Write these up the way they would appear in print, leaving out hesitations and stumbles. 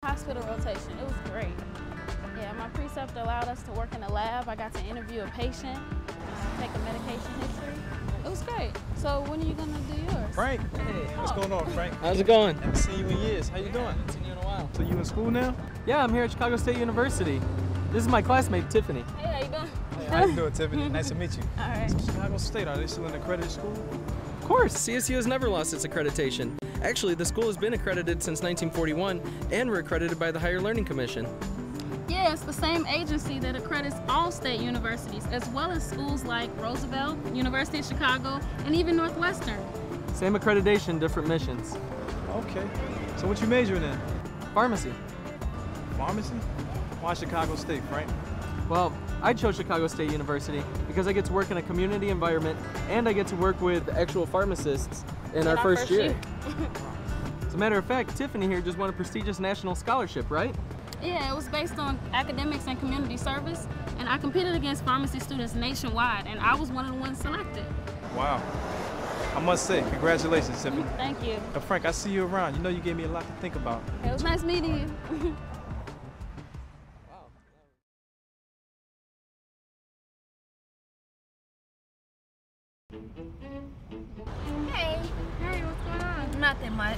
Hospital rotation, it was great. Yeah, my preceptor allowed us to work in the lab. I got to interview a patient, take a medication history. It was great. So when are you gonna do yours? Frank, hey, what's going on, Frank? How's it going? Haven't seen you in years. How you doing? Haven't seen you in a while. So you in school now? Yeah, I'm here at Chicago State University. This is my classmate, Tiffany. Hey, how you doing? Hey, how you doing, Tiffany? Nice to meet you. All right. So Chicago State, are they still an accredited school? Of course, CSU has never lost its accreditation. Actually, the school has been accredited since 1941, and we're accredited by the Higher Learning Commission. Yeah, it's the same agency that accredits all state universities, as well as schools like Roosevelt, University of Chicago, and even Northwestern. Same accreditation, different missions. Okay. So what you majoring in? Pharmacy. Pharmacy? Why Chicago State, Frank? Well, I chose Chicago State University because I get to work in a community environment and I get to work with actual pharmacists in our first year. As a matter of fact, Tiffany here just won a prestigious national scholarship, right? Yeah, it was based on academics and community service, and I competed against pharmacy students nationwide, and I was one of the ones selected. Wow. I must say, congratulations, Tiffany. Thank you. Frank, I see you around. You know you gave me a lot to think about. It was nice meeting you. Hey. Hey, what's going on? Nothing much.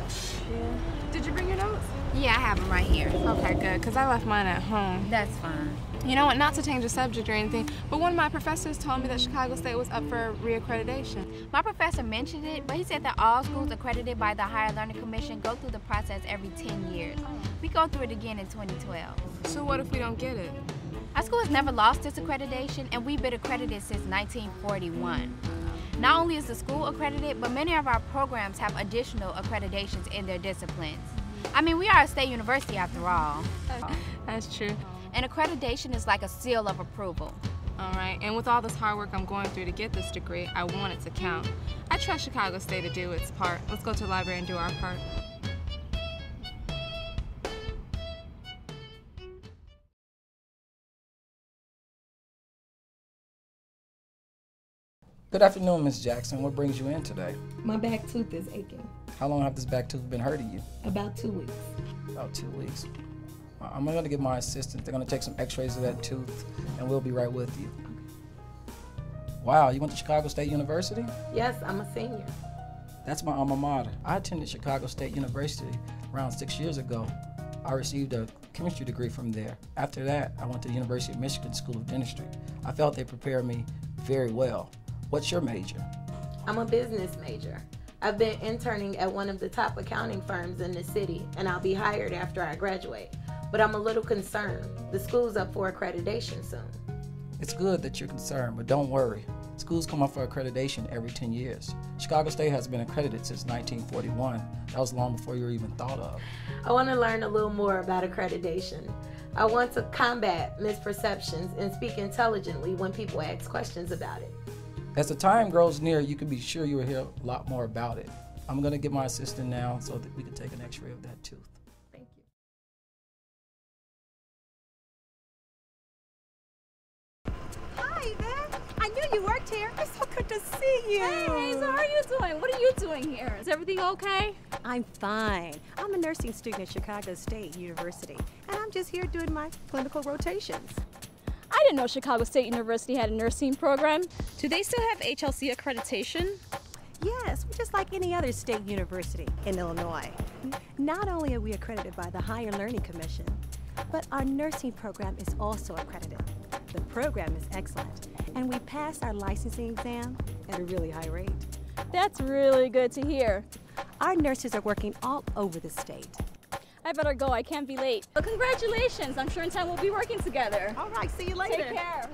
Yeah. Did you bring your notes? Yeah, I have them right here. Okay, good, because I left mine at home. That's fine. You know what, not to change the subject or anything, but one of my professors told me that Chicago State was up for reaccreditation. My professor mentioned it, but he said that all schools accredited by the Higher Learning Commission go through the process every 10 years. We go through it again in 2012. So what if we don't get it? Our school has never lost its accreditation, and we've been accredited since 1941. Not only is the school accredited, but many of our programs have additional accreditations in their disciplines. I mean, we are a state university after all. That's true. And accreditation is like a seal of approval. All right, and with all this hard work I'm going through to get this degree, I want it to count. I trust Chicago State to do its part. Let's go to the library and do our part. Good afternoon, Ms. Jackson. What brings you in today? My back tooth is aching. How long have this back tooth been hurting you? About 2 weeks. About 2 weeks. I'm going to get my assistant. They're going to take some x-rays of that tooth, and we'll be right with you. Wow, you went to Chicago State University? Yes, I'm a senior. That's my alma mater. I attended Chicago State University around 6 years ago. I received a chemistry degree from there. After that, I went to the University of Michigan School of Dentistry. I felt they prepared me very well. What's your major? I'm a business major. I've been interning at one of the top accounting firms in the city, and I'll be hired after I graduate. But I'm a little concerned. The school's up for accreditation soon. It's good that you're concerned, but don't worry. Schools come up for accreditation every 10 years. Chicago State has been accredited since 1941. That was long before you were even thought of. I want to learn a little more about accreditation. I want to combat misperceptions and speak intelligently when people ask questions about it. As the time grows near, you can be sure you will hear a lot more about it. I'm going to get my assistant now so that we can take an x-ray of that tooth. Thank you. Hi, Beth. I knew you worked here. It's so good to see you. Hey, so how are you doing? What are you doing here? Is everything okay? I'm fine. I'm a nursing student at Chicago State University, and I'm just here doing my clinical rotations. I didn't know Chicago State University had a nursing program. Do they still have HLC accreditation? Yes, we're just like any other state university in Illinois. Not only are we accredited by the Higher Learning Commission, but our nursing program is also accredited. The program is excellent, and we pass our licensing exam at a really high rate. That's really good to hear. Our nurses are working all over the state. I better go, I can't be late. But congratulations, I'm sure in time we'll be working together. All right, see you later. Take care.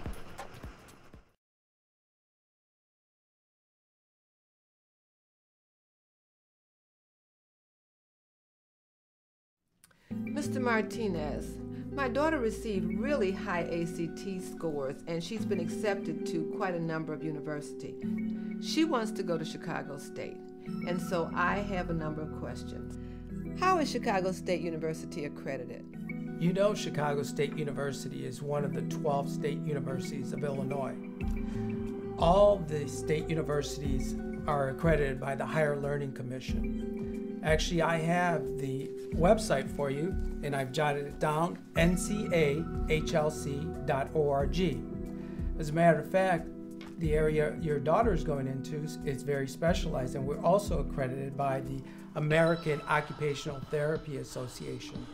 Mr. Martinez, my daughter received really high ACT scores and she's been accepted to quite a number of universities. She wants to go to Chicago State, and so I have a number of questions. How is Chicago State University accredited? You know Chicago State University is one of the 12 state universities of Illinois. All the state universities are accredited by the Higher Learning Commission. Actually, I have the website for you, and I've jotted it down, ncahlc.org. As a matter of fact, the area your daughter is going into is very specialized, and we're also accredited by the American Occupational Therapy Association.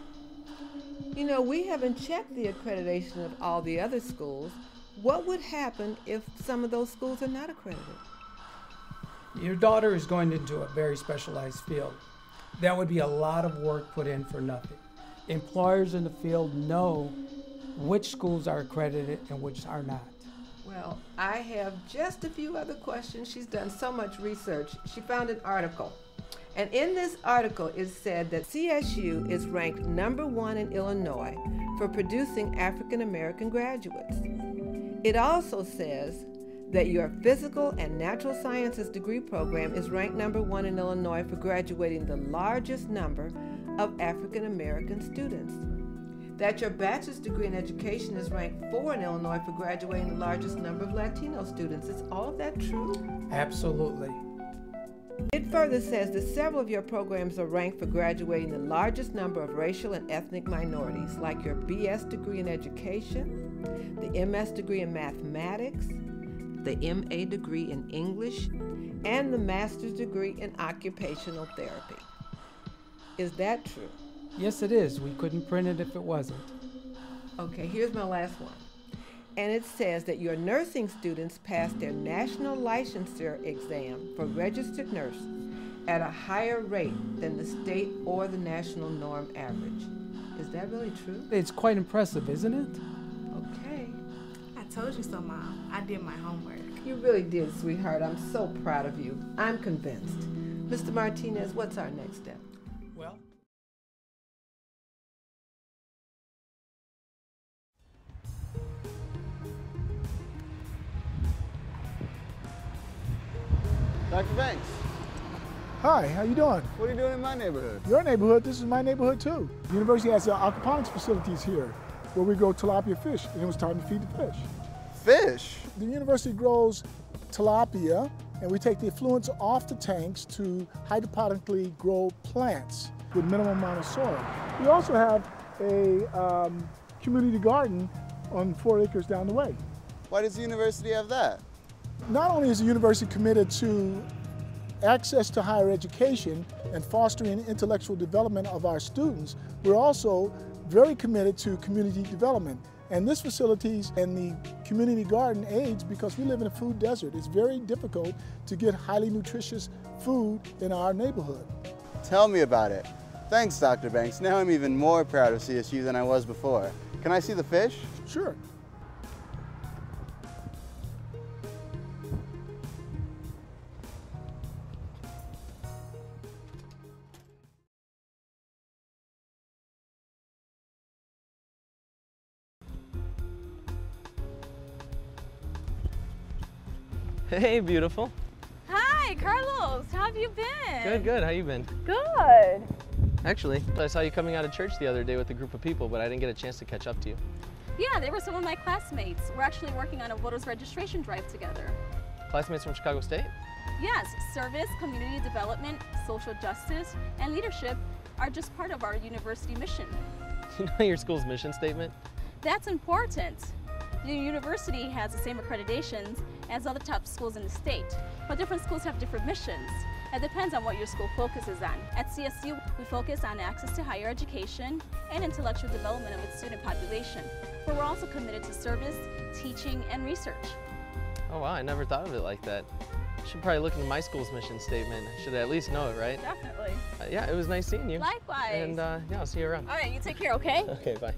You know, we haven't checked the accreditation of all the other schools. What would happen if some of those schools are not accredited? Your daughter is going into a very specialized field. That would be a lot of work put in for nothing. Employers in the field know which schools are accredited and which are not. Well, I have just a few other questions. She's done so much research. She found an article. And in this article, it said that CSU is ranked #1 in Illinois for producing African American graduates. It also says that your physical and natural sciences degree program is ranked #1 in Illinois for graduating the largest number of African American students. That your bachelor's degree in education is ranked 4 in Illinois for graduating the largest number of Latino students. Is all of that true? Absolutely. It further says that several of your programs are ranked for graduating the largest number of racial and ethnic minorities, like your BS degree in education, the MS degree in mathematics, the MA degree in English, and the master's degree in occupational therapy. Is that true? Yes, it is. We couldn't print it if it wasn't. Okay, here's my last one. And it says that your nursing students pass their national licensure exam for registered nurse at a higher rate than the state or the national norm average. Is that really true? It's quite impressive, isn't it? Okay. I told you so, Mom. I did my homework. You really did, sweetheart. I'm so proud of you. I'm convinced. Mr. Martinez, what's our next step? Well, Dr. Banks. Hi, how you doing? What are you doing in my neighborhood? Your neighborhood, this is my neighborhood too. The university has aquaponics facilities here where we grow tilapia fish, and it was time to feed the fish. Fish? The university grows tilapia, and we take the effluents off the tanks to hydroponically grow plants with minimum amount of soil. We also have a community garden on 4 acres down the way. Why does the university have that? Not only is the university committed to access to higher education and fostering intellectual development of our students, we're also very committed to community development. And this facilities and the community garden aids because we live in a food desert. It's very difficult to get highly nutritious food in our neighborhood. Tell me about it. Thanks, Dr. Banks. Now I'm even more proud of CSU than I was before. Can I see the fish? Sure. Hey, beautiful. Hi, Carlos. How have you been? Good, good. How you been? Good. Actually, I saw you coming out of church the other day with a group of people, but I didn't get a chance to catch up to you. Yeah, they were some of my classmates. We're actually working on a voters registration drive together. Classmates from Chicago State? Yes, service, community development, social justice, and leadership are just part of our university mission. You know your school's mission statement? That's important. The university has the same accreditations as other top schools in the state, but different schools have different missions. It depends on what your school focuses on. At CSU, we focus on access to higher education and intellectual development of its student population, but we're also committed to service, teaching, and research. Oh wow, I never thought of it like that. I should probably look into my school's mission statement. I should at least know it, right? Definitely. Yeah, it was nice seeing you. Likewise. And yeah, I'll see you around. All right, you take care, okay? Okay, bye.